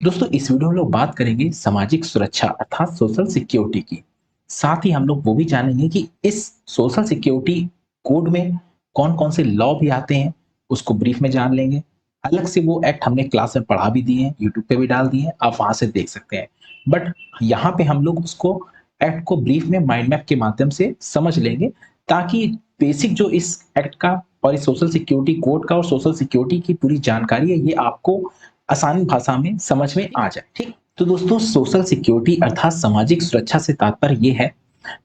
दोस्तों इस वीडियो में लोग बात करेंगे सामाजिक सुरक्षा अर्थात सोशल सिक्योरिटी की। साथ ही हम लोग वो भी जानेंगे कि इस सोशल सिक्योरिटी कोड में कौन-कौन से लॉ भी आते हैं, उसको ब्रीफ में जान लेंगे। अलग से वो एक्ट हमने क्लास में पढ़ा भी दिए हैं, यूट्यूब पे भी डाल दिए हैं, आप वहाँ से देख सकते हैं। बट यहाँ पे हम लोग उसको एक्ट को ब्रीफ में माइंड मैप के माध्यम से समझ लेंगे ताकि बेसिक जो इस एक्ट का और इस सोशल सिक्योरिटी कोड का और सोशल सिक्योरिटी की पूरी जानकारी है, ये आपको आसान भाषा में समझ में आ जाए, ठीक? तो दोस्तों सोशल सिक्योरिटी अर्थात सामाजिक सुरक्षा से तात्पर्य ये है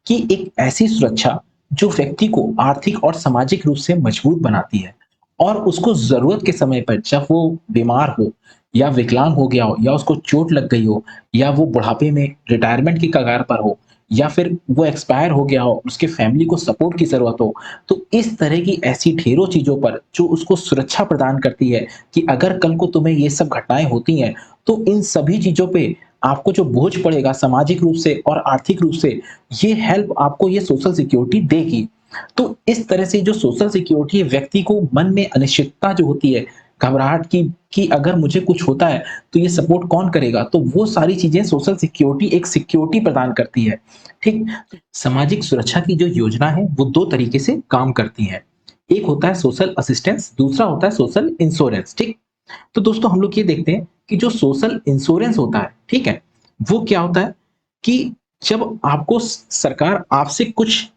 कि एक ऐसी सुरक्षा जो व्यक्ति को आर्थिक और सामाजिक रूप से मजबूत बनाती है और उसको ज़रूरत के समय पर जब वो बीमार हो या विकलांग हो गया हो या उसको चोट लग गई हो या वो बुढ़ापे में रिटायरमेंट की कगार पर हो या फिर वो एक्सपायर हो गया हो, उसके फैमिली को सपोर्ट की ज़रूरत हो, तो इस तरह की ऐसी ढेरों चीज़ों पर जो उसको सुरक्षा प्रदान करती है कि अगर कल को तुम्हें ये सब घटनाएँ होती हैं, तो इन सभी चीज़ों पे आपको जो बोझ पड़ेगा सामाजिक रूप से और आर्थिक रूप से, ये हेल्प आपको ये सोशल सिक्योरिटी देगी। तो इस तरह से जो सोशल सिक्योरिटी है व्यक्ति को मन में अनिश्चितता जो होती है, घबराहट की कि अगर मुझे कुछ होता है तो ये सपोर्ट कौन करेगा? तो वो सारी चीज़ें सोशल सिक्योरिटी एक सिक्योरिटी प्रदान करती है, ठीक? सामाजिक सुरक्षा की जो योजना है वो 2 तरीके से काम करती है। एक होता है सोशल असिस्टेंस, दूसरा होता है सोशल इंश्योरेंस, ठीक? तो दोस्तों हम लोग ये देखते हैं कि जो सोशल इंश्योरेंस होता है, ठीक है? वो क्या होता है कि जब आपको सरकार आपसे कुछ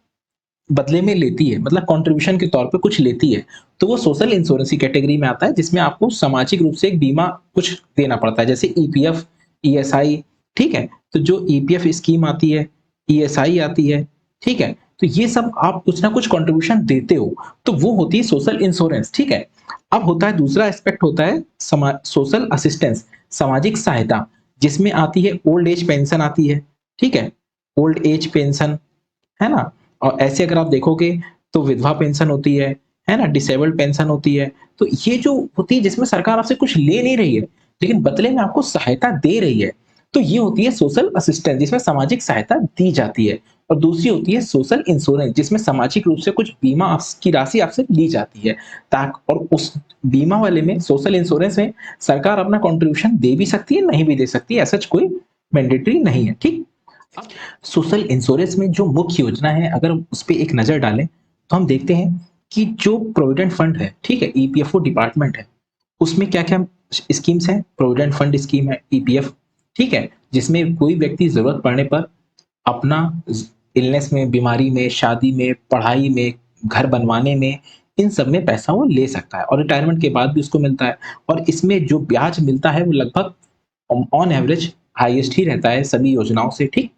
बदले में लेती है, मतलब कंट्रीब्यूशन के तौर पे कुछ लेती है, तो वो सोशल इंश्योरेंस की कैटेगरी में आता है जिसमें आपको सामाजिक रूप से एक बीमा कुछ देना पड़ता है, जैसे ईपीएफ, ईएसआई, ठीक है? तो जो ईपीएफ स्कीम आती है, ईएसआई आती है, ठीक है? तो ये सब आप कुछ ना कुछ कंट्रीब्यूशन देते हो, तो वो होती है सोशल इंश्योरेंस, ठीक है? अब होता है दूसरा एस्पेक्ट होता है सोशल असिस्टेंस, सामाजिक सहायता, जिसमें आती है ओल्ड एज पेंशन आती है, ठीक है? ओल्ड एज पेंशन, है ना? और ऐसे अगर आप देखोगे तो विधवा पेंशन होती है ना? डिसेबल्ड पेंशन होती है। तो ये जो होती है जिसमें सरकार आपसे कुछ ले नहीं रही है, लेकिन बदले में आपको सहायता दे रही है। तो ये होती है सोशल असिस्टेंस जिसमें सामाजिक सहायता दी जाती है और दूसरी होती है सोशल इंश्योरेंस जिसमें सामाजिक रूप से कुछ बीमा की राशि आपसे ली जाती है। ताक और उस बीमा वाले में सोशल इंश्योरेंस में सरकार अपना कंट्रीब्यूशन दे भी सकती है, नहीं भी दे सकती है, ऐसा कोई मैंडेटरी नहीं है, ठीक? सोशल इंश्योरेंस में जो मुख्य योजना है अगर हम उस पे एक नज़र डालें, तो हम देखते हैं कि जो प्रोविडेंट फंड है, ठीक है? ईपीएफओ डिपार्टमेंट है, उसमें क्या-क्या स्कीम्स हैं? प्रोविडेंट फंड स्कीम है, ईपीएफ, ठीक है? जिसमें कोई व्यक्ति ज़रूरत पड़ने पर अपना इलनेस में, बीमारी में, शादी में, पढ़ाई में, घर बनवाने में, इन सब में पैसा वो ले सकता है और रिटायरमेंट के बाद भी उसको मिलता है और इसमें जो ब्याज मिलता है वो लगभग ऑन एवरेज हाईएस्ट ही रहता है सभी योजनाओं से, ठीक?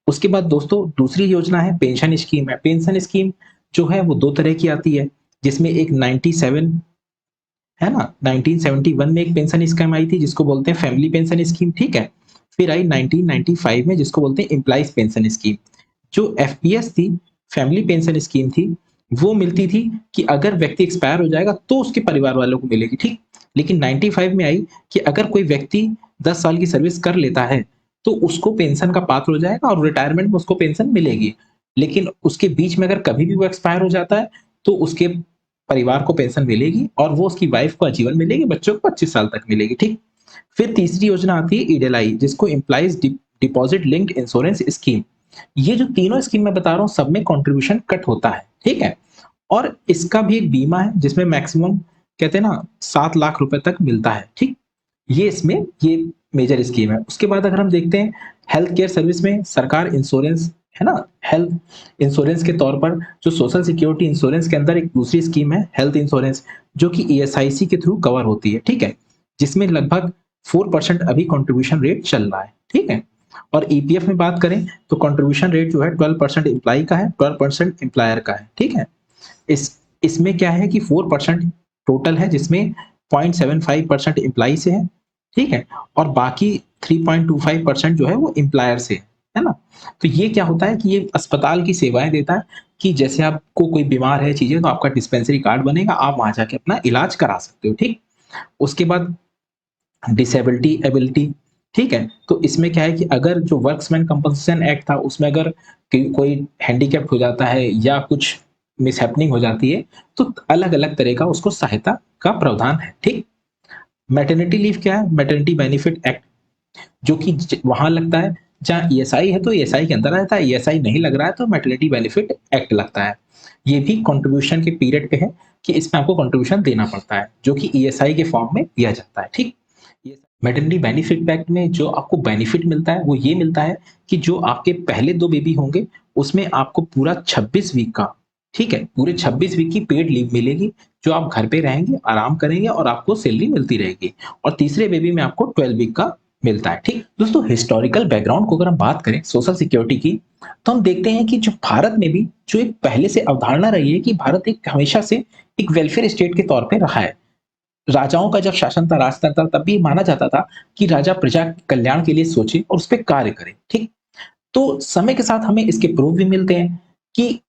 उसके बाद दोस्तों दूसरी योजना है पेंशन स्कीम है। पेंशन स्कीम जो है वो 2 तरह की आती है, जिसमें एक 97 है ना? 1971 में एक पेंशन स्कीम आई थी जिसको बोलते हैं फैमिली पेंशन स्कीम, ठीक है? फिर आई 1995 में जिसको बोलते हैं एम्प्लॉइज पेंशन स्कीम। जो एफपीएस थी, फैमिली पेंशन स्कीम थी, वो मिलती थी कि अगर व्यक्ति एक्सपायर हो जाएगा तो उसके परिवार वालों को मिलेगी, ठीक? लेकिन 95 में आई कि अगर कोई व्यक्ति 10 साल की सर्विस कर लेता है, तो उसको पेंशन का पात्र हो जाएगा और रिटायरमेंट में उसको पेंशन मिलेगी। लेकिन उसके बीच में अगर कभी भी वो एक्सपायर हो जाता है, तो उसके परिवार को पेंशन मिलेगी और वो उसकी वाइफ को आजीवन मिलेगी, बच्चों को 25 साल तक मिलेगी, ठीक? फिर तीसरी योजना आती है ईडीएलआई जिसको employees deposit linked insurance scheme. ये जो तीनों स्कीम मैं बता रहा हूँ सब में कंट्रीब्यूशन कट होता है, ठीक है? और इसका भी एक बीमा है जिसमें मैक्सिमम कहते हैं ना 7 लाख रुपए तक मिलता है, ठीक? ये इसमें ये मेजर स्कीम है। उसके बाद अगर हम देखते हैं हेल्थ केयर सर्विस में सरकार इंश्योरेंस है ना? हेल्थ इंश्योरेंस के तौर पर जो सोशल सिक्योरिटी इंश्योरेंस के अंदर एक दूसरी स्कीम है हेल्थ इंश्योरेंस जो कि ईएसआईसी के थ्रू कवर होती है, ठीक है? जिसमें लगभग 4% अभी कंट्रीब्यूशन रेट चल रहा है, ठीक है? और ईपीएफ में बात करें तो कंट्रीब्यूशन रेट जो है 12% एम्प्लॉयी का है, 12% एम्प्लॉयर का है, ठीक है? इसमें क्या है कि 4% टोटल है जिसमें 0.75% एम्प्लॉई से है, ठीक है? और बाकी 3.25% जो है वो एम्प्लॉयर से है ना? तो ये क्या होता है कि ये अस्पताल की सेवाएँ देता है कि जैसे आपको कोई बीमार है चीज़ें तो आपका डिस्पेंसरी कार्ड बनेगा, आप वहाँ जाके अपना इलाज करा सकते हो, ठीक? उसके बाद डिसेबिलिटी एबिलिटी, ठीक है? तो इसमें क्या है कि अगर जो वर्क्समैन कंपनसेशन एक्ट था उसमें अगर कोई हैंडीकैप्ड हो जाता है या कुछ मिसहैपनिंग हो जाती है, तो अलग-अलग तरह का उसको सहायता का प्रावधान है, ठीक? मैटरनिटी लीव क्या है? मैटरनिटी बेनिफिट एक्ट, जो कि वहां लगता है जहाँ ईएसआई है तो ईएसआई के अंदर रहता है, ईएसआई नहीं लग रहा है तो मैटरनिटी बेनिफिट एक्ट लगता है। ये भी कंट्रीब्यूशन के पीरियड पे है कि इसमें आपको कंट्रीब्यूशन देना पड़ता है, जो कि ईएसआई के फॉर्म में दिया जाता है, ठीक। मैटरनिटी बेनिफिट एक्ट में जो आपको बेनिफिट मिलता है वो ये मिलता है कि जो आपके पहले 2 बेबी होंगे उसमें आपको पूरा 26 वीक का, ठीक है, पूरे 26 वीक की पेड लीव मिलेगी, जो आप घर पे रहेंगे, आराम करेंगे और आपको सैलरी मिलती रहेगी। और तीसरे बेबी में आपको 12 वीक का मिलता है, ठीक। दोस्तों हिस्टोरिकल बैकग्राउंड को अगर हम बात करें सोशल सिक्योरिटी की, तो हम देखते हैं कि जो भारत में भी जो एक पहले से अवधारणा रही है कि भारत एक हमेशा से एक वेलफेयर स्टेट के तौर पे रहा है। राजाओं का जब शासन था, राजतंत्र था, तब भी माना जाता था कि राजा प्रजा के कल्याण के लिए सोचे और उस पे कार्य करे, ठीक? तो समय के साथ हमें इसके प्रूफ भी मिलते हैं कि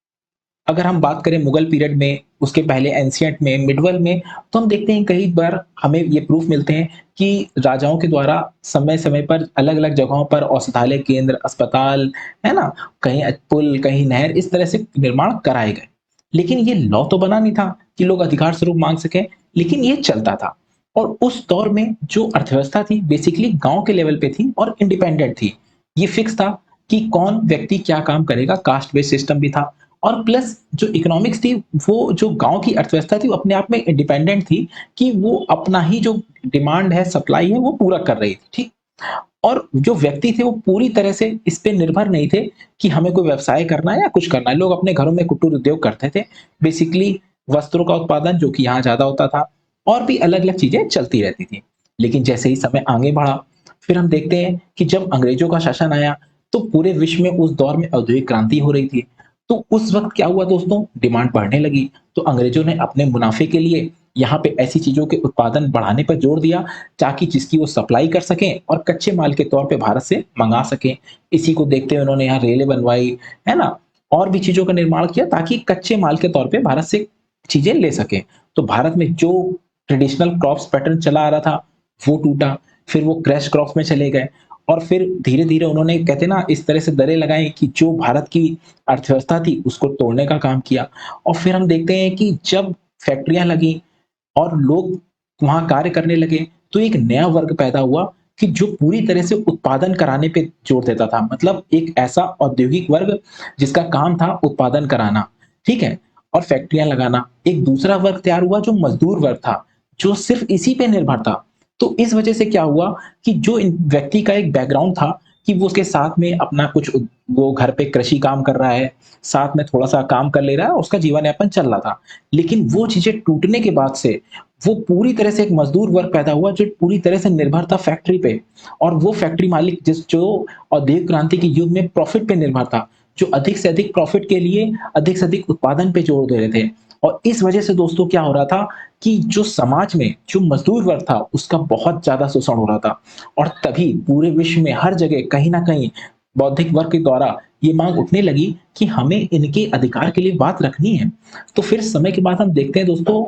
अगर हम बात करें मुगल पीरियड में, उसके पहले एंशिएंट में, मिडवल में, तो हम देखते हैं कई बार हमें ये प्रूफ मिलते हैं कि राजाओं के द्वारा समय-समय पर अलग-अलग जगहों पर औषधालय केंद्र, अस्पताल, है ना? कहीं पुल, कहीं नहर, इस तरह से निर्माण कराए गए। लेकिन ये लॉ तो बना नहीं था कि लोग अधिकार स्वरूप माँग सकें, लेकिन ये चलता था। और उस दौर में जो अर्थव्यवस्था थी बेसिकली गाँव के लेवल पे थी और इंडिपेंडेंट थी। ये फिक्स था कि कौन व्यक्ति क्या काम करेगा, कास्ट बेस्ड सिस्टम भी था। और प्लस जो इकोनॉमिक्स थी, वो जो गाँव की अर्थव्यवस्था थी, वो अपने आप में इंडिपेंडेंट थी कि वो अपना ही जो डिमांड है, सप्लाई है, वो पूरा कर रही थी, ठीक? और जो व्यक्ति थे, वो पूरी तरह से इस पे निर्भर नहीं थे कि हमें कोई व्यवसाय करना है या कुछ करना है। लोग अपने घरों में कुटीर उद्योग करते थे। बेसिकली वस्त्रों का उत्पादन जो कि यहाँ ज़्यादा होता था और भी अलग-अलग चीज़ें चलती रहती थी। लेकिन जैसे ही समय आगे बढ़ा, फिर हम देखते हैं कि जब अंग्रेज़ों का शासन आया, तो पूरे विश्व में उस दौर में औद्योगिक क्रांति हो रही थी। तो उस वक़्त क्या हुआ दोस्तों, डिमांड बढ़ने लगी। तो अंग्रेज़ों ने अपने मुनाफ़े के लिए यहाँ पे ऐसी चीज़ों के उत्पादन बढ़ाने पर जोर दिया ताकि जिसकी वो सप्लाई कर सकें और कच्चे माल के तौर पे भारत से मंगा सकें। इसी को देखते हुए उन्होंने यहाँ रेलें बनवाई, है ना? और भी चीज़ों का निर्माण किया ताकि कच्चे माल के तौर पे भारत से चीज़ें ले सकें। तो भारत में जो ट्रेडिशनल क्रॉप्स पैटर्न चला आ रहा था, वो टूटा। फिर वो क्रैश क्रॉप्स में चले गए और फिर धीरे-धीरे उन्होंने कहते हैं ना इस तरह से दरें लगाई कि जो भारत की अर्थव्यवस्था थी उसको तोड़ने का काम किया। और फिर हम देखते हैं कि जब फैक्ट्रियाँ लगी और लोग वहाँ कार्य करने लगे, तो एक नया वर्ग पैदा हुआ कि जो पूरी तरह से उत्पादन कराने पे जोर देता था। मतलब एक ऐसा औद्योगिक वर्ग जिसका काम था उत्पादन कराना, ठीक है? और फैक्ट्रियाँ लगाना। एक दूसरा वर्ग तैयार हुआ जो मज़दूर वर्ग था, जो सिर्फ़ इसी पे निर्भर था। तो इस वजह से क्या हुआ कि जो इन व्यक्ति का एक बैकग्राउंड था कि वो उसके साथ में अपना कुछ वो घर पे कृषि काम कर रहा है, साथ में थोड़ा-सा काम कर ले रहा है, और उसका जीवन-यापन चल रहा था। लेकिन वो चीज़ें टूटने के बाद से वो पूरी तरह से एक मज़दूर वर्ग पैदा हुआ जो पूरी तरह से निर्भर था फैक्ट्री पे। और वो फैक्ट्री मालिक जो औद्योगिक क्रांति के युग में प्रॉफ़िट पे निर्भर था, जो अधिक से अधिक प्रॉफ़िट के लिए अधिक से अधिक उत्पादन पे जोर दे रहे थे। और इस वजह से दोस्तों क्या हो रहा था कि जो समाज में जो मज़दूर वर्ग था उसका बहुत ज़्यादा शोषण हो रहा था। और तभी पूरे विश्व में हर जगह कहीं न कहीं बौद्धिक वर्ग के द्वारा ये माँग उठने लगी कि हमें इनके अधिकार के लिए बात रखनी है। तो फिर समय के बाद हम देखते हैं दोस्तों,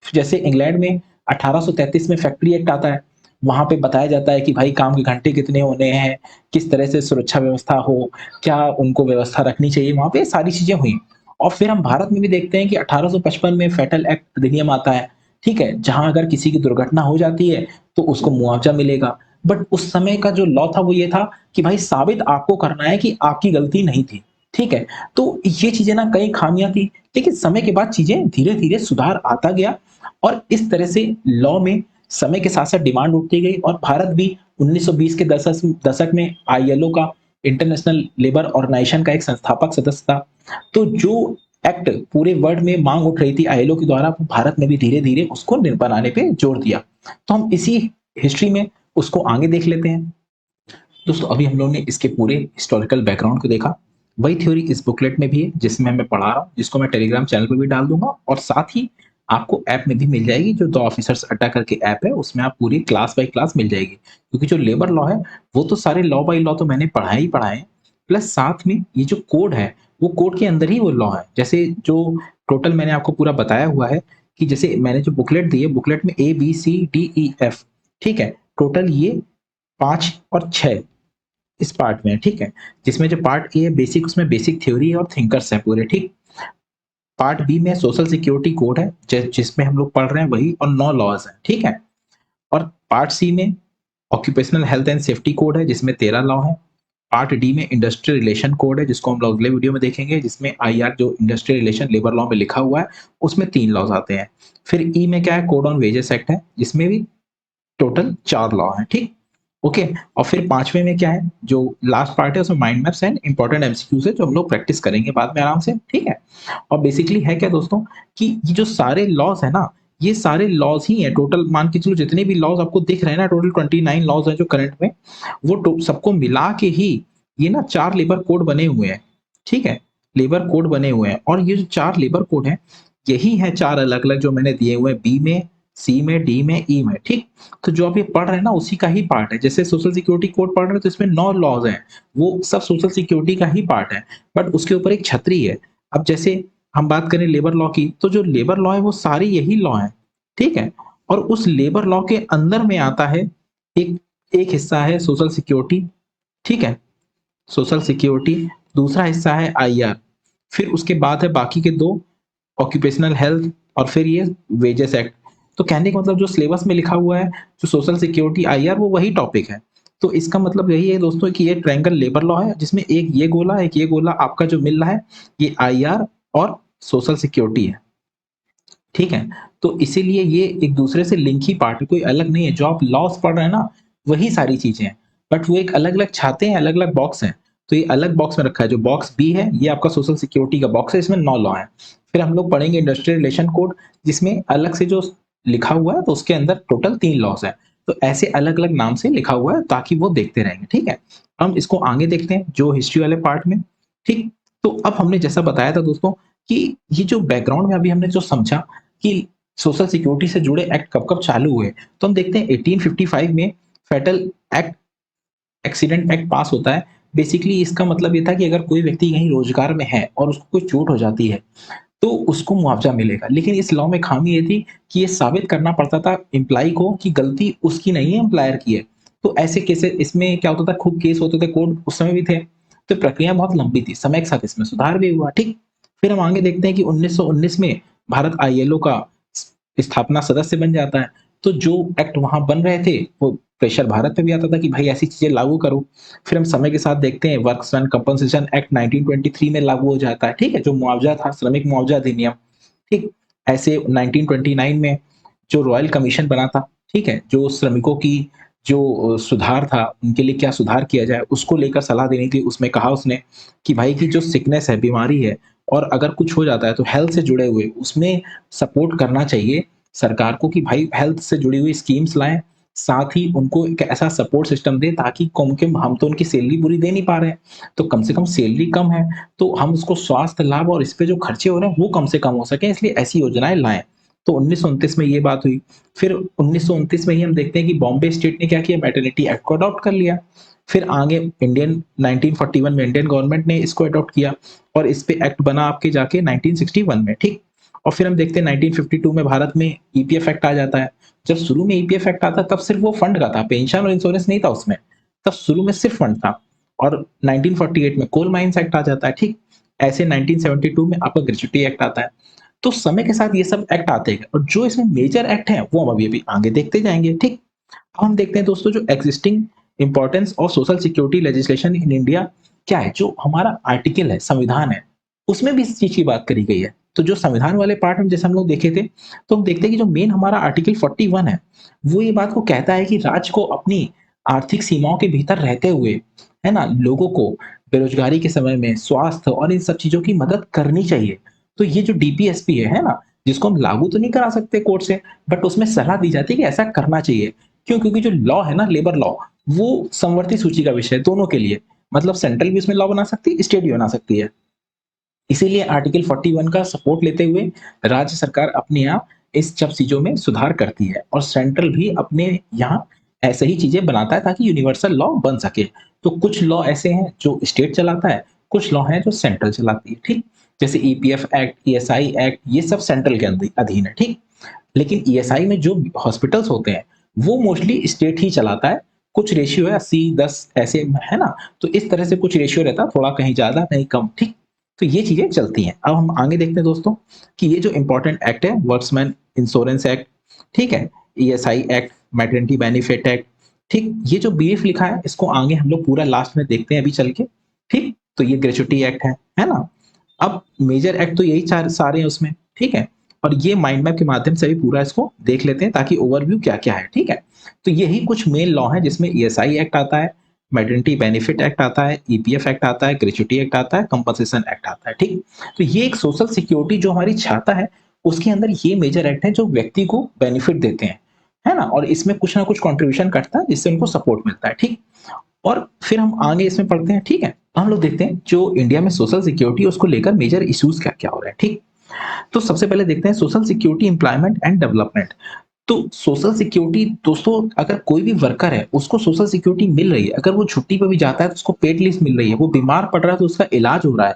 जैसे इंग्लैंड में 1833 में फैक्ट्री एक्ट आता है। वहाँ पे बताया जाता है कि भाई काम के घंटे कितने होने हैं, किस तरह से सुरक्षा व्यवस्था हो, क्या उनको व्यवस्था रखनी चाहिए, वहाँ पे सारी चीज़ें हुई। और फिर हम भारत में भी देखते हैं कि 1855 में फेटल एक्ट अधिनियम आता है, ठीक है? जहाँ अगर किसी की दुर्घटना हो जाती है, तो उसको मुआवज़ा मिलेगा। बट उस समय का जो लॉ था वो ये था कि भाई साबित आपको करना है कि आपकी गलती नहीं थी, ठीक है? तो ये चीज़ें ना कई खामियाँ थी, लेकिन समय के बाद चीज़ें धीरे-धीरे सुधार आता गया और इस तरह से लॉ में समय के साथ-साथ डिमांड उठती गई और भारत भी 1920 के दशक में आईएलओ का, इंटरनेशनल लेबर ऑर्गेनाइजेशन का एक संस्थापक सदस्य था। तो जो एक्ट पूरे वर्ल्ड में माँग उठ रही थी आईएलओ के द्वारा, वो भारत में भी धीरे-धीरे उसको बनाने पे जोर दिया। तो हम इसी हिस्ट्री में उसको आगे देख लेते हैं। दोस्तों अभी हम लोगों ने इसके पूरे हिस्टोरिकल बैकग्राउंड को देखा। वही थ्योरी इस बुकलेट में भी है जिसमें मैं पढ़ा रहा हूँ, जिसको मैं टेलीग्राम चैनल पे भी डाल दूँगा और साथ ही आपको ऐप में भी मिल जाएगी, जो द ऑफिसर्स अड्डा करके ऐप है, उसमें आप पूरी क्लास बाय क्लास मिल जाएगी। क्योंकि जो लेबर लॉ है, वो तो सारे लॉ बाय लॉ तो मैंने पढ़ाए ही पढ़ाए हैं, प्लस साथ में ये जो कोड है, वो कोड के अंदर ही वो लॉ है। जैसे जो टोटल मैंने आपको पूरा बताया हुआ है कि जैसे मैंने जो बुकलेट दी है, बुकलेट में ए, बी, सी, डी, ई, एफ, ठीक है? टोटल ये 5 और 6 इस पार्ट में है, ठीक है? जिसमें जो पार्ट ए है बेसिक, उसमें बेसिक थ्योरी है और थिंकर्स हैं पूरे, ठीक? पार्ट बी में सोशल सिक्योरिटी कोड है जिसमें हम लोग पढ़ रहे हैं वही, और 9 लॉज़ हैं, ठीक है? और पार्ट सी में occupational health and safety code है जिसमें 13 लॉ है। पार्ट डी में इंडस्ट्रियल रिलेशन कोड है जिसको हम लोग अगले वीडियो में देखेंगे, जिसमें आईआर जो इंडस्ट्रियल रिलेशन लेबर लॉ में लिखा हुआ है उसमें 3 लॉज आते हैं। फिर ई में क्या है, कोड ऑन वेजेस एक्ट है जिसमें भी टोटल 4 लॉ है, ठीक। ओके, और फिर पांचवे में क्या है, जो लास्ट पार्ट है उसमें mind maps and important MCQs है जो हम लोग प्रैक्टिस करेंगे बाद में आराम से, ठीक है। और बेसिकली है क्या दोस्तों कि ये जो सारे लॉज है ना, ये सारे लॉज ही है टोटल, मान के चलो जितने भी लॉज आपको दिख रहे हैं ना, टोटल 29 लॉज है जो करंट में, वो सबको मिला के ही ये ना 4 लेबर कोड बने हुए हैं, ठीक है। लेबर कोड बने हुए हैं और ये जो 4 लेबर कोड है यही है 4 अलग अलग जो मैंने दिए हुए हैं, बी में, सी में, डी में, ई में, ठीक। तो जो आप ये पढ़ रहे हैं ना उसी का ही पार्ट है। जैसे सोशल सिक्योरिटी कोड पढ़ रहे हैं तो इसमें 9 लॉज हैं, वो सब सोशल सिक्योरिटी का ही पार्ट है, बट उसके ऊपर एक छतरी है। अब जैसे हम बात करें लेबर लॉ की, तो जो लेबर लॉ है वो सारी यही लॉ है, ठीक है। और उस लेबर लॉ के अंदर में आता है एक एक हिस्सा है सोशल सिक्योरिटी, ठीक है, सोशल सिक्योरिटी, दूसरा हिस्सा है आईआर, फिर उसके बाद है बाकी के 2 ऑक्यूपेशनल हेल्थ, और फिर ये वेजेस एक्ट। तो कहने का मतलब जो सिलेबस में लिखा हुआ है, जो सोशल सिक्योरिटी आईआर वो वही टॉपिक है। तो इसका मतलब यही है दोस्तों कि ये ट्रायंगल लेबर लॉ है जिसमें एक ये गोला आपका जो मिल रहा है ये आईआर और सोशल सिक्योरिटी है, ठीक है। तो इसीलिए ये एक दूसरे से लिंक ही पार्ट है, कोई अलग नहीं है। जो आप लॉस पढ़ रहे हैं ना वही सारी चीजें हैं, बट वो एक अलग अलग छाते हैं, अलग अलग बॉक्स हैं। तो ये अलग बॉक्स में रखा है, जो बॉक्स बी है ये आपका सोशल सिक्योरिटी का बॉक्स है, इसमें 9 लॉ है। फिर हम लोग पढ़ेंगे इंडस्ट्रियल रिलेशन कोड जिसमें अलग से जो लिखा हुआ है तो उसके अंदर टोटल 3 लॉस है। तो ऐसे अलग अलग नाम से लिखा हुआ है ताकि वो देखते रहेंगे, ठीक है। हम इसको आगे देखते हैं जो हिस्ट्री वाले पार्ट में, ठीक। तो अब हमने जैसा बताया था दोस्तों कि ये जो बैकग्राउंड में अभी हमने जो समझा कि सोशल सिक्योरिटी से जुड़े एक्ट कब-कब चालू हुए, तो हम देखते हैं 1855 में फेडरल एक्ट एक्सीडेंट एक्ट पास होता है। बेसिकली इसका मतलब ये था कि अगर कोई व्यक्ति कहीं रोजगार में है और उसको कोई चोट हो जाती है, तो उसको मुआवजा मिलेगा। लेकिन इस लॉ में खामी ये थी कि ये साबित करना पड़ता था एम्प्लॉयी को कि गलती उसकी नहीं है, एम्प्लॉयर की है। तो ऐसे केसेस इसमें क्या होता था, खूब केस होते थे, कोर्ट उस समय भी थे। तो प्रक्रिया बहुत लंबी थी, समय के साथ इसमें सुधार भी हुआ, ठीक। फिर हम आगे देखते हैं कि 1919 में भारत आईएलओ का स्थापना सदस्य बन जाता है। तो जो एक्ट वहाँ बन रहे थे, वो प्रेशर भारत पे भी आता था कि भाई ऐसी चीज़ें लागू करो। फिर हम समय के साथ देखते हैं वर्क्स एंड कंपनसेशन एक्ट 1923 में लागू हो जाता है, ठीक है? जो मुआवजा था, श्रमिक मुआवजा अधिनियम, ठीक? ऐसे 1929 में जो रॉयल कमीशन बना था, ठीक है? जो श्रमिकों की जो सुधार था, उनके लिए क्या सुधार किया जाए, उसको लेकर सलाह देनी थी। उसमें कहा उसने कि भाई की जो सिकनेस है, बीमारी है और अगर कुछ हो जाता है तो हेल्थ से जुड़े हुए उसमें सपोर्ट करना चाहिए सरकार को कि भाई हेल्थ से जुड़ी हुई स्कीम्स लाएँ, साथ ही उनको एक ऐसा सपोर्ट सिस्टम दें ताकि कम के हम तो उनकी सैलरी पूरी दे नहीं पा रहे हैं, तो कम से कम सैलरी कम है, तो हम उसको स्वास्थ्य लाभ और इस पे जो खर्चे हो रहे हैं वो कम से कम हो सकें, इसलिए ऐसी योजनाएँ लाएँ। तो 1929 में ये बात हुई। फिर 1929 में ही हम देखते हैं कि बॉम्बे स्टेट ने क्या किया, मैटरनिटी एक्ट को अडॉप्ट कर लिया। फिर आगे इंडियन 1941 में इंडियन गवर्नमेंट ने इसको अडॉप्ट किया और इस पे एक्ट बना आपके जाके 1961 में, ठीक। और फिर हम देखते हैं 1952 में भारत में ईपीएफ एक्ट आ जाता है। जब शुरू में ईपीएफ एक्ट आता तब सिर्फ वो फंड का था, पेंशन और इंश्योरेंस नहीं था उसमें। तब शुरू में सिर्फ फंड था। और 1948 में कोल माइंस एक्ट आ जाता है, ठीक। ऐसे 1972 में आपका ग्रेच्युटी एक्ट आता है। तो समय के साथ ये सब एक्ट आते गए और जो इसमें मेजर एक्ट हैं वो हम अभी-अभी आगे देखते जाएँगे, ठीक। अब हम देखते हैं दोस्तों जो existing importance of social security legislation in India क्या है, जो हमारा आर्टिकल है, संविधान है, उसमें भी इस चीज़ की बात करी गई है। तो जो संविधान वाले पार्ट में जैसे हम लोग देखे थे, तो हम देखते हैं कि जो मेन हमारा आर्टिकल 41 है, वो ये बात को कहता है कि राज्य को अपनी आर्थिक सीमाओं के भीतर रहते हुए, है ना, लोगों को बेरोजगारी के समय में स्वास्थ्य और इन सब चीज़ों की मदद करनी चाहिए। तो ये जो डीपीएसपी है ना, जिसको हम लागू तो नहीं करा सकते कोर्ट से, बट उसमें सलाह दी जाती है कि ऐसा करना चाहिए। क्यों? क्योंकि जो लॉ है ना, लेबर लॉ, वो समवर्ती सूची का विषय है दोनों के लिए। मतलब सेंट्रल भी उसमें लॉ बना सकती है, स्टेट भी बना सकती है। इसीलिए आर्टिकल 41 का सपोर्ट लेते हुए राज्य सरकार अपने यहाँ इस सब चीज़ों में सुधार करती है और सेंट्रल भी अपने यहाँ ऐसे ही चीज़ें बनाता है ताकि यूनिवर्सल लॉ बन सके। तो कुछ लॉ ऐसे हैं जो स्टेट चलाता है, कुछ लॉ हैं जो सेंट्रल चलाती है, ठीक? जैसे ईपीएफ एक्ट, ईएसआई एक्ट, ये सब सेंट्रल के अधीन है, ठीक? लेकिन ईएसआई में जो हॉस्पिटल्स होते हैं, वो मोस्टली स्टेट ही चलाता है। कुछ रेशियो है 80-10 ऐसे, है ना? तो इस तरह से कुछ रेशियो रहता है, थोड़ा कहीं ज़्यादा, कहीं कम, ठीक? तो ये चीज़ें चलती हैं। अब हम आगे देखते हैं दोस्तों कि ये जो इम्पोर्टेंट एक्ट है वर्क्समैन इंश्योरेंस एक्ट, ठीक है? ESI act, maternity benefit act, ठीक? ये जो बीएफ लिखा है इसको आगे हम लोग पूरा लास्ट में देखते हैं अभी चल के, ठीक? तो ये ग्रेच्युटी एक्ट है ना? अब मेजर एक्ट तो यही चार सारे हैं उसमें, ठीक है? और ये माइंड मैप के माध्यम से भी पूरा इसको देख लेते हैं ताकि ओवरव्यू क्या-क्या है, ठीक है? तो यही कुछ मेन लॉ है जिसमें ईएसआई एक्ट आता है, मैटरनिटी बेनिफिट एक्ट आता है, ईपीएफ एक्ट आता है, ग्रेच्युटी एक्ट आता है, कंपनसेशन एक्ट आता है, ठीक? तो ये एक सोशल सिक्योरिटी जो हमारी छाता है, उसके अंदर ये मेजर एक्ट है जो व्यक्ति को बेनिफिट देते हैं, है ना? और इसमें कुछ ना कुछ कंट्रीब्यूशन कटता है जिससे उनको सपोर्ट मिलता है, ठीक? और फिर हम आगे इसमें पढ़ते हैं, ठीक है? हम लोग देखते हैं जो इंडिया में सोशल सिक्योरिटी है उसको लेकर मेजर इश्यूज क्या-क्या हो रहे हैं, ठीक? तो सबसे पहले देखते हैं social security employment and development. तो सोशल सिक्योरिटी दोस्तों अगर कोई भी वर्कर है उसको सोशल सिक्योरिटी मिल रही है, अगर वो छुट्टी पे भी जाता है तो उसको पेड लीव मिल रही है, वो बीमार पड़ रहा है तो उसका इलाज हो रहा है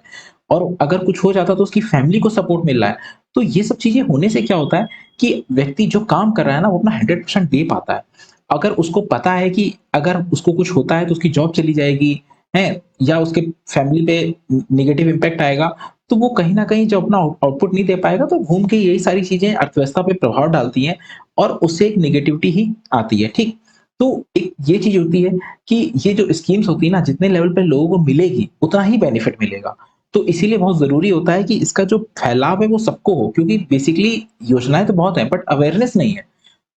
और अगर कुछ हो जाता है तो उसकी फैमिली को सपोर्ट मिल रहा है। तो ये सब चीज़ें होने से क्या होता है कि व्यक्ति जो काम कर रहा है ना वो अपना 100% दे पाता है। अगर उसको पता है कि अगर उसको कुछ होता है तो उसकी जॉब चली जाएगी, हैं? या उसके फैमिली पे नेगेटिव इम्पैक्ट आएगा, तो वो कहीं न कहीं जब अपना आउटपुट नहीं दे पाएगा तो घूम के यही सारी चीज़ें अर्थव्यवस्था पे प्रभाव डालती हैं और उससे एक नेगेटिविटी ही आती है, ठीक? तो एक ये चीज़ होती है कि ये जो स्कीम्स होती है ना, जितने लेवल पे लोगों को मिलेगी, उतना ही बेनिफिट मिलेगा। तो इसीलिए बहुत ज़रूरी होता है कि इसका जो फैलाव है वो सबको हो क्योंकि बेसिकली योजनाएँ तो बहुत हैं बट अवेयरनेस नहीं है।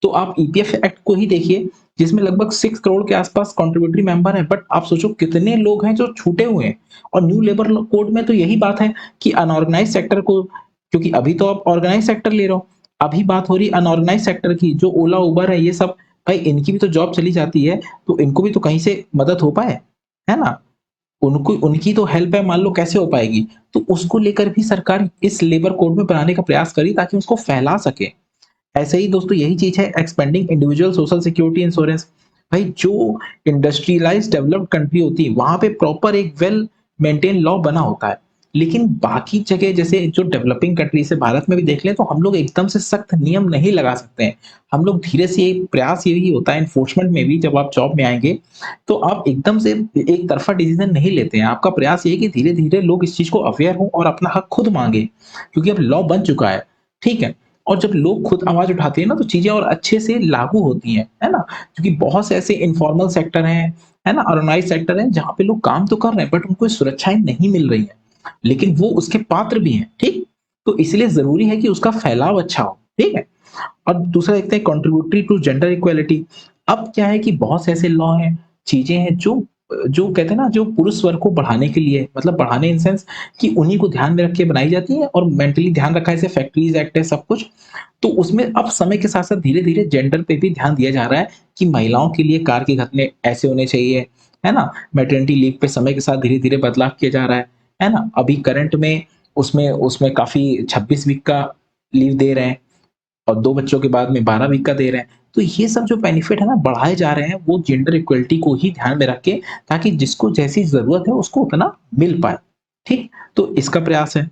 तो आप ईपीएफ एक्ट को ही देखिए जिसमें लगभग 6 करोड़ के आसपास कंट्रीब्यूटरी मेंबर हैं, बट आप सोचो कितने लोग हैं जो छूटे हुए हैं और न्यू लेबर लॉ कोड में तो यही बात है कि अनऑर्गेनाइज्ड सेक्टर को क्योंकि अभी तो आप ऑर्गेनाइज्ड सेक्टर ले रहे हो, अभी बात हो रही है अनऑर्गेनाइज्ड सेक्टर की, जो ओला, उबर है ये सब, भाई इनकी भी तो जॉब चली जाती है, तो इनको भी तो कहीं से मदद हो पाए, है ना? उनको उनकी तो हेल्प है मान लो कैसे हो पाएगी? तो उसको लेकर भी सरकार इस लेबर कोड में बनाने का प्रयास करी ताकि उसको फैला सके। ऐसे ही दोस्तों यही चीज़ है expanding individual social security insurance. भाई जो इंडस्ट्रियलाइज्ड डेवलप्ड कंट्री होती है, वहाँ पे प्रॉपर एक वेल मेंटेन लॉ बना होता है। लेकिन बाकी जगह जैसे जो डेवलपिंग कंट्रीज़ है, भारत में भी देख लें तो हम लोग एकदम से सख्त नियम नहीं लगा सकते हैं। हम लोग धीरे से प्रयास यही होता है एनफोर्समेंट में भी जब आप जॉब में आएँगे, तो आप एकदम से एक तरफ़ा डिसीज़न नहीं लेते हैं। आपका प्रयास ये है कि धीरे-धीरे लोग इस चीज़ को अवेयर हों और अपना हक खुद माँगे, क्योंकि अब लॉ बन चुका है, ठीक है? और जब लोग खुद आवाज़ उठाते हैं ना तो चीज़ें और अच्छे से लागू होती हैं, है ना? क्योंकि बहुत से ऐसे इन्फॉर्मल सेक्टर हैं, है ना? ऑर्गेनाइज़ सेक्टर हैं जहाँ पे लोग काम तो कर रहे हैं बट उनको सुरक्षाएँ नहीं मिल रही हैं। लेकिन वो उसके पात्र भी हैं, ठीक? तो इसलिए ज़रूरी है कि उसका फैलाव अच्छा हो, ठीक है? और दूसरा देखते हैं कंट्रीब्यूटरी टू जेंडर इक्वालिटी। अब क्या है कि बहुत से ऐसे लॉ हैं, चीज़ें हैं जो कहते हैं ना जो पुरुष वर्ग को बढ़ाने के लिए मतलब बढ़ाने इन सेंस कि उन्हीं को ध्यान में रख के बनाई जाती है और मेंटली ध्यान रखा है जैसे फैक्ट्रीज़ एक्ट है सब कुछ। तो उसमें अब समय के साथ-साथ धीरे-धीरे जेंडर पे भी ध्यान दिया जा रहा है कि महिलाओं के लिए कार के घपले ऐसे होने चाहिए, है ना? मैटरनिटी लीव पे समय के साथ धीरे-धीरे बदलाव किया जा रहा है ना? अभी करंट में उसमें उसमें काफ़ी 26 वीक का लीव दे रहे हैं। और 2 बच्चों के बाद में 12 वीक का दे रहे हैं। तो ये सब जो बेनिफिट है ना बढ़ाए जा रहे हैं वो जेंडर इक्वालिटी को ही ध्यान में रख के ताकि जिसको जैसी ज़रूरत है उसको उतना मिल पाए। ठीक? तो इसका प्रयास है।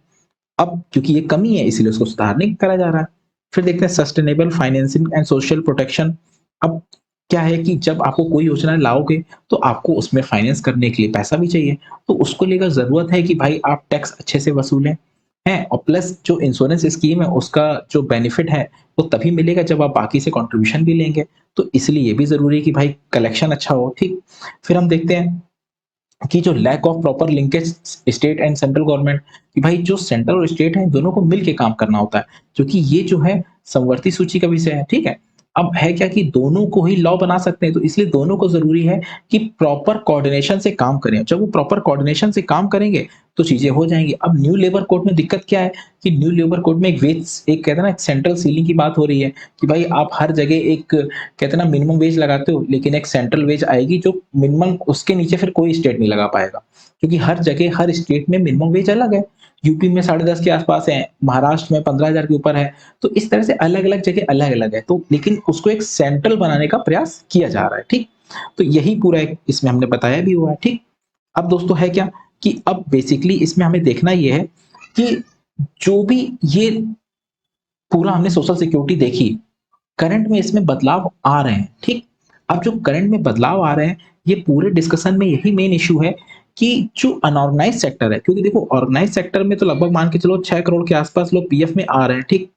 अब क्योंकि ये कमी है इसीलिए उसको सुधारने का करा जा रहा है। फिर देखते हैं sustainable financing and social protection. अब क्या है कि जब आपको कोई योजना लाओगे तो आपको उसमें फाइनेंस करने के लिए पैसा भी चाहिए। तो उसको लेकर ज़रूरत है कि भाई आप टैक्स अच्छे से वसूलें, हैं? और प्लस जो इंश्योरेंस स्कीम है उसका जो बेनिफिट है वो तभी मिलेगा जब आप बाकी से कंट्रीब्यूशन भी लेंगे। तो इसलिए ये भी ज़रूरी है कि भाई कलेक्शन अच्छा हो, ठीक? फिर हम देखते हैं कि जो lack of proper linkage state and central government कि भाई जो सेंट्रल और स्टेट है दोनों को मिल के काम करना होता है क्योंकि ये जो है समवर्ती सूची का विषय है ठीक है अब है क्या कि दोनों को ही लॉ बना सकते हैं तो इसलिए दोनों को जरूरी है कि प्रॉपर कोऑर्डिनेशन से काम करें जब वो प्रॉपर कोऑर्डिनेशन से काम करेंगे तो चीजें हो जाएंगी अब न्यू लेबर कोड में दिक्कत क्या है कि न्यू लेबर कोड में एक वेज एक कहते हैं ना एक सेंट्रल सीलिंग की बात हो रही है कि भाई आप हर जगह एक कहते हैं ना मिनिमम वेज लगाते हो लेकिन एक सेंट्रल वेज आएगी जो मिनिमम उसके नीचे फिर कोई स्टेट नहीं लगा पाएगा क्योंकि हर जगह हर स्टेट में मिनिमम वेज अलग है यूपी में 10.5 के आसपास है महाराष्ट्र में 15,000 के ऊपर है तो इस तरह से अलग अलग जगह अलग अलग है तो लेकिन उसको एक सेंट्रल बनाने का प्रयास किया जा रहा है ठीक तो यही पूरा एक इसमें हमने बताया भी हुआ है ठीक अब दोस्तों है क्या कि अब बेसिकली इसमें हमें देखना ये है कि जो भी ये पूरा हमने सोशल सिक्योरिटी देखी करंट में इसमें बदलाव आ रहे हैं, ठीक? अब जो करंट में बदलाव आ रहे हैं, ये पूरे डिस्कशन में यही मेन इश्यू है कि जो अनऑर्गनाइज़्ड सेक्टर है क्योंकि देखो ऑर्गनाइज़्ड सेक्टर में तो लगभग मान के चलो 6 करोड़ के आसपास लोग पीएफ में आ रहे हैं, ठीक?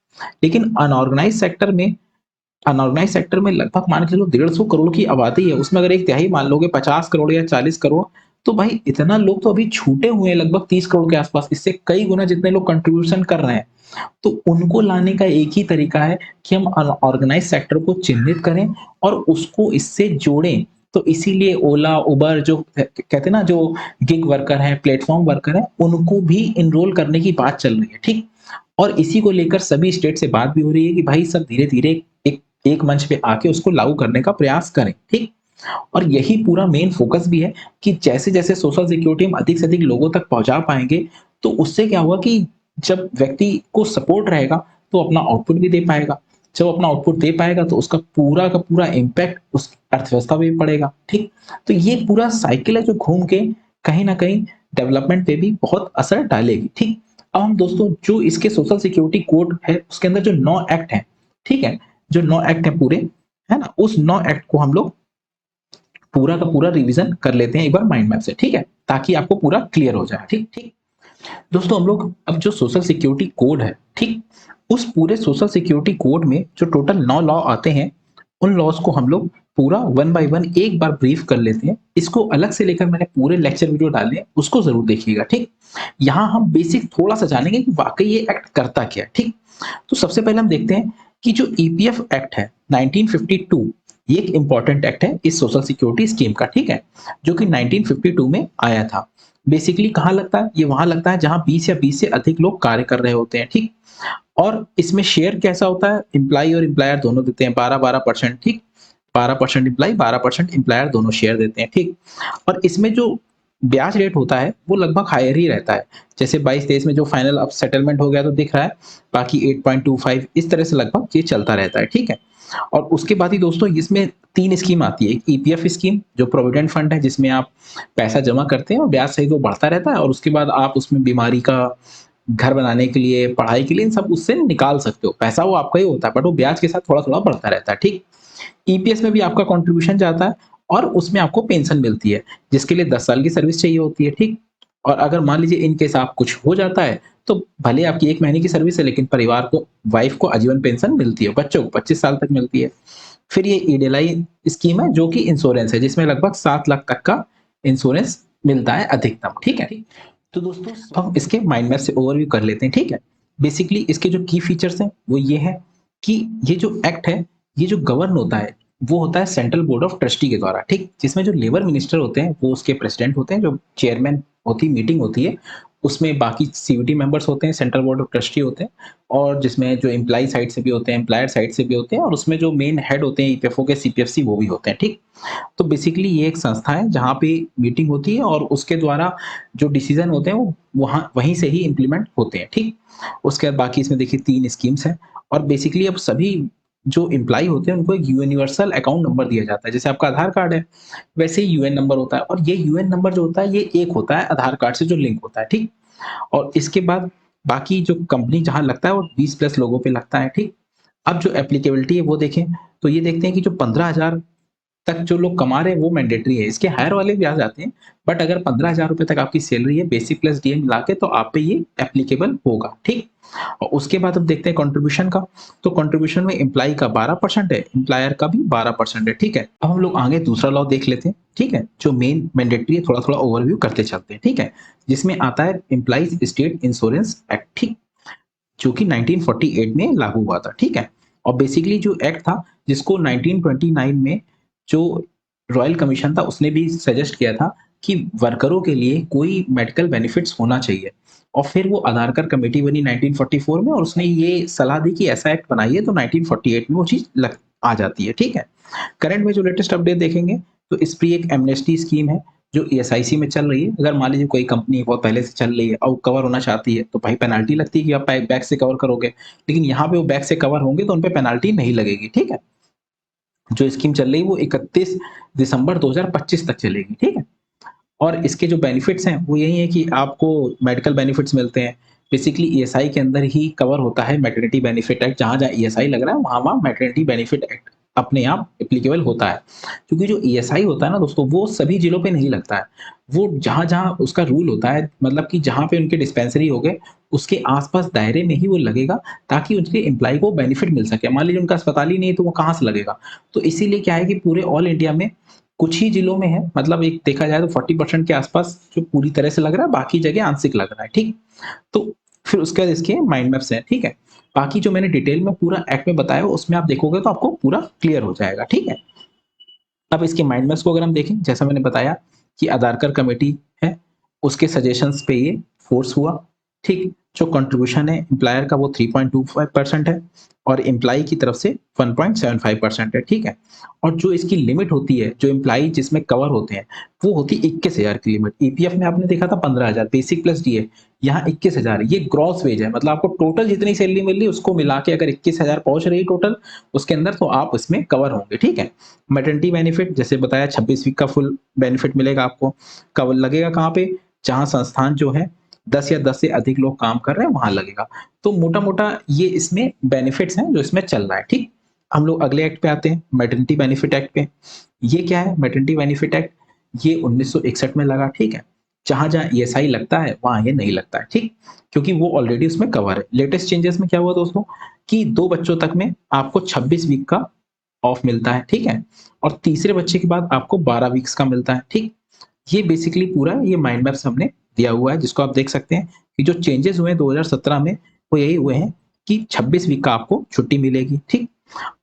लेकिन अनऑर्गनाइज़्ड सेक्टर में अनऑर्गेनाइज सेक्टर में लगभग मान के चलो 150 करोड़ की आबादी है, उसमें अगर एक तिहाई मान लोगे 50 करोड़ या 40 करोड़, तो भाई इतना लोग तो अभी छूटे हुए हैं लगभग 30 करोड़ के आसपास, इससे कई गुना जितने लोग कंट्रीब्यूशन कर रहे हैं। तो उनको लाने का एक ही तरीका है कि हम ऑर्गेनाइज सेक्टर को चिन्हित करें और उसको इससे जोड़ें। तो इसीलिए ओला, उबर जो कहते हैं ना, जो गिग वर्कर हैं, प्लेटफॉर्म वर्कर हैं, उनको भी इनरोल करने की बात चल रही है, ठीक। और इसी को लेकर सभी स्टेट से बात भी हो रही है कि भाई सब धीरे धीरे एक एक मंच पे आके उसको लागू करने का प्रयास करें, ठीक। और यही पूरा मेन फोकस भी है कि जैसे जैसे सोशल सिक्योरिटी हम अधिक से अधिक लोगों तक पहुंचा पाएंगे, तो उससे क्या होगा कि जब व्यक्ति को सपोर्ट रहेगा तो अपना आउटपुट भी दे पाएगा। जब अपना आउटपुट दे पाएगा तो उसका पूरा का पूरा इम्पैक्ट उस अर्थव्यवस्था पे भी पड़ेगा, ठीक। तो ये पूरा साइकिल है जो घूम के कहीं ना कहीं डेवलपमेंट पे भी बहुत असर डालेगी, ठीक। अब हम दोस्तों जो इसके सोशल सिक्योरिटी कोड है उसके अंदर जो 9 एक्ट है, ठीक है, जो 9 एक्ट है पूरे, है ना, उस 9 एक्ट को हम लोग पूरा का पूरा रिवीजन कर लेते हैं एक बार माइंड मैप से, ठीक है, ताकि आपको पूरा क्लियर हो जाए, ठीक ठीक। दोस्तों हम लोग अब जो सोशल सिक्योरिटी कोड है, ठीक, उस पूरे सोशल सिक्योरिटी कोड में जो टोटल 9 लॉ आते हैं, उन लॉज को हम लोग पूरा वन बाय वन एक बार ब्रीफ कर लेते हैं। इसको अलग से लेकर मैंने पूरे लेक्चर वीडियो डाले हैं, उसको जरूर देखिएगा, ठीक। यहाँ हम बेसिक थोड़ा सा जानेंगे कि वाकई ये एक्ट करता क्या है, ठीक। तो सबसे पहले हम देखते हैं कि जो ईपीएफ एक्ट है 1952, ये एक इंपॉर्टेंट एक्ट है इस सोशल सिक्योरिटी स्कीम का, ठीक है, जो कि 1952 में आया था। बेसिकली कहाँ लगता है, ये वहां लगता है जहां 20 या 20 से अधिक लोग कार्य कर रहे होते हैं, ठीक। और इसमें शेयर कैसा होता है, इम्प्लाई और इम्प्लायर दोनों देते हैं 12-12%, ठीक। 12% इम्प्लाई, 12% इम्प्लायर दोनों शेयर देते हैं, ठीक। और इसमें जो ब्याज रेट होता है वो लगभग हायर ही रहता है। जैसे 22-23 में जो फाइनल अब सेटलमेंट हो गया तो दिख रहा है, बाकी 8.25 इस तरह से लगभग ये चलता रहता है, ठीक है। और उसके बाद ही दोस्तों इसमें 3 स्कीम आती है। एक ईपीएफ स्कीम जो प्रोविडेंट फंड है, जिसमें आप पैसा जमा करते हैं और ब्याज सहित वो बढ़ता रहता है, और उसके बाद आप उसमें बीमारी का, घर बनाने के लिए, पढ़ाई के लिए, इन सब उससे निकाल सकते हो। पैसा वो आपका ही होता है बट वो ब्याज के साथ थोड़ा-थोड़ा बढ़ता रहता है, ठीक। ईपीएस में भी आपका कंट्रीब्यूशन जाता है और उसमें आपको पेंशन मिलती है, जिसके लिए 10 साल की सर्विस चाहिए होती है, ठीक। और अगर मान लीजिए इन केस आप कुछ हो जाता है, तो भले आपकी 1 महीने की सर्विस है लेकिन परिवार को, वाइफ को आजीवन पेंशन मिलती है, बच्चों को 25 साल तक मिलती है। फिर ये ईडीएलआई स्कीम है जो कि इंश्योरेंस है, जिसमें लगभग 7 लाख तक का इंश्योरेंस मिलता है अधिकतम, ठीक है। तो दोस्तों हम इसके माइंड मैप से ओवरव्यू कर लेते हैं, ठीक है। बेसिकली इसके जो की फीचर्स हैं वो ये है कि ये जो एक्ट है, ये जो गवर्न होता है वो होता है सेंट्रल बोर्ड ऑफ ट्रस्टी के द्वारा, ठीक। जिसमें जो लेबर मिनिस्टर होते हैं वो उसके प्रेसिडेंट होते हैं, जो चेयरमैन होती मीटिंग होती है, उसमें बाकी सीवीटी मेंबर्स होते हैं, सेंट्रल बोर्ड ऑफ ट्रस्टी होते हैं, और जिसमें जो एम्प्लॉय साइड से भी होते हैं, एम्प्लॉयर साइड से भी होते हैं, और उसमें जो मेन हेड होते हैं ईपीएफओ के, सीपीएफसी, वो भी होते हैं, ठीक। तो बेसिकली ये एक संस्था है जहाँ पे मीटिंग होती है और उसके द्वारा जो डिसीजन होते हैं वो वहाँ वहीं से ही इम्प्लीमेंट होते हैं, ठीक। उसके बाद बाकी इसमें देखिए 3 स्कीम्स हैं, और बेसिकली अब सभी जो एम्प्लॉयी होते हैं उनको एक यूनिवर्सल अकाउंट नंबर दिया जाता है। जैसे आपका आधार कार्ड है, वैसे ही यूएन नंबर होता है, और ये यूएन नंबर जो होता है ये एक होता है आधार कार्ड से जो लिंक होता है, ठीक। और इसके बाद बाकी जो कंपनी जहाँ लगता है वो 20 प्लस लोगों पे लगता है, ठीक। अब जो एप्लीकेबिलिटी है वो देखें, तो ये देखते हैं कि जो 15,000 तक जो लोग कमा रहे हैं वो मैंडेटरी है। इसके हायर वाले भी आ जाते हैं, बट अगर 15,000 रुपए तक आपकी सैलरी है बेसिक प्लस डीए मिला के, तो आप पे ये एप्लीकेबल होगा, ठीक। और उसके बाद अब देखते हैं कंट्रीब्यूशन का। तो कंट्रीब्यूशन में एम्प्लॉय का 12% है, एम्प्लॉयर का भी 12% है, ठीक है। अब हम लोग आगे दूसरा लॉ देख लेते हैं, ठीक है, जो मेन मैंडेटरी है, थोड़ा थोड़ा ओवरव्यू करते चलते हैं, ठीक है। जिसमें आता है एम्प्लॉइज स्टेट इंश्योरेंस एक्ट, ठीक, जो कि 1948 में लागू हुआ था, ठीक है। और बेसिकली जो एक्ट था, जिसको 1929 में जो रॉयल कमीशन था उसने भी सजेस्ट किया था कि वर्करों के लिए कोई मेडिकल बेनिफिट्स होना चाहिए, और फिर वो आधारकर कमेटी बनी 1944 में, और उसने ये सलाह दी कि ऐसा एक्ट बनाइए, तो 1948 में वो चीज आ जाती है, ठीक है। करंट में जो लेटेस्ट अपडेट देखेंगे, तो इस पर एक एमनेस्टी स्कीम है जो ईएसआईसी में चल रही है। अगर मान लीजिए कोई कंपनी बहुत पहले से चल रही है और कवर होना चाहती है, तो भाई पेनल्टी लगती है कि आप बैक से कवर करोगे, लेकिन यहाँ पे वो बैक से कवर होंगे तो उन पे पेनल्टी नहीं लगेगी, ठीक है। जो स्कीम चल रही है वो 31 दिसंबर 2025 तक चलेगी, ठीक है। और इसके जो बेनिफिट्स हैं वो यही है कि आपको मेडिकल बेनिफिट्स मिलते हैं। बेसिकली ईएसआई के अंदर ही कवर होता है मैटरनिटी बेनिफिट एक्ट, जहाँ जहाँ ईएसआई लग रहा है वहाँ वहाँ मैटरनिटी बेनिफिट एक्ट अपने आप एप्लीकेबल होता है। क्योंकि जो ईएसआई होता है ना दोस्तों, वो सभी जिलों पे नहीं लगता है। वो जहाँ-जहाँ उसका रूल होता है, मतलब कि जहाँ पे उनके डिस्पेंसरी हो गए, उसके आस-पास दायरे में ही वो लगेगा, ताकि उनके एम्प्लॉयी को बेनिफिट मिल सके। मान लीजिए उनका अस्पताल ही नहीं है, तो वो कहाँ से लगेगा? तो इसीलिए क्या है कि पूरे ऑल इंडिया में कुछ ही जिलों में है, मतलब एक देखा जाए तो 40% के आस-पास जो पूरी तरह से लग रहा है, बाकी जगह आंशिक लग रहा है, ठीक? तो फिर उसके बाद इसके माइंड मैप्स हैं, ठीक है? बाकी जो मैंने डिटेल में पूरा एक्ट में बताया, उसमें आप देखोगे तो आपको पूरा क्लियर हो जाएगा, ठीक है? अब इसके माइंड मैप्स को अगर हम देखें, जैसा मैंने बताया कि आधारकर कमेटी है, उसके सजेशंस पे ये फोर्स हुआ, ठीक? जो कंट्रीब्यूशन है एम्प्लॉयर का वो 3.25% है और एम्प्लॉयी की तरफ से 1.75% है, ठीक है? और जो इसकी लिमिट होती है, जो एम्प्लॉयी जिसमें कवर होते हैं, वो होती है 21,000 की लिमिट। ईपीएफ में आपने देखा था 15,000 बेसिक प्लस डीए, यहाँ 21,000 है। ये ग्रॉस वेज है, मतलब आपको टोटल जितनी सैलरी मिल रही है उसको मिला के अगर 21,000 पहुँच रही है टोटल उसके अंदर, तो आप इसमें कवर होंगे, ठीक है? मैटरनिटी बेनिफिट जैसे बताया 26 वीक का फुल बेनिफिट मिलेगा आपको। कब लगेगा कहाँ पे? जहाँ संस्थान जो है 10 या 10 से अधिक लोग काम कर रहे हैं वहाँ लगेगा। तो मोटा-मोटा ये इसमें बेनिफिट्स हैं जो इसमें चल रहा है, ठीक? हम लोग अगले एक्ट पे आते हैं, मैटरनिटी बेनिफिट एक्ट पे। ये क्या है मैटरनिटी बेनिफिट एक्ट? ये 1961 में लगा, ठीक है? जहाँ-जहाँ ईएसआई लगता है वहाँ ये नहीं लगता है, ठीक? क्योंकि वो ऑलरेडी उसमें कवर है। लेटेस्ट चेंजेस में क्या हुआ दोस्तों कि 2 बच्चों तक में आपको 26 वीक का ऑफ मिलता है, ठीक है? और तीसरे बच्चे के बाद आपको 12 वीक्स का मिलता है, ठीक? ये बेसिकली पूरा ये माइंड मैप्स हमने दिया हुआ है, जिसको आप देख सकते हैं कि जो चेंजेस हुए हैं 2017 में, वो यही हुए हैं कि 26 वीक का आपको छुट्टी मिलेगी, ठीक?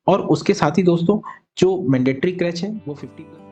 और उसके साथ ही दोस्तों जो मैंडेटरी क्रैच है वो 50 प्लस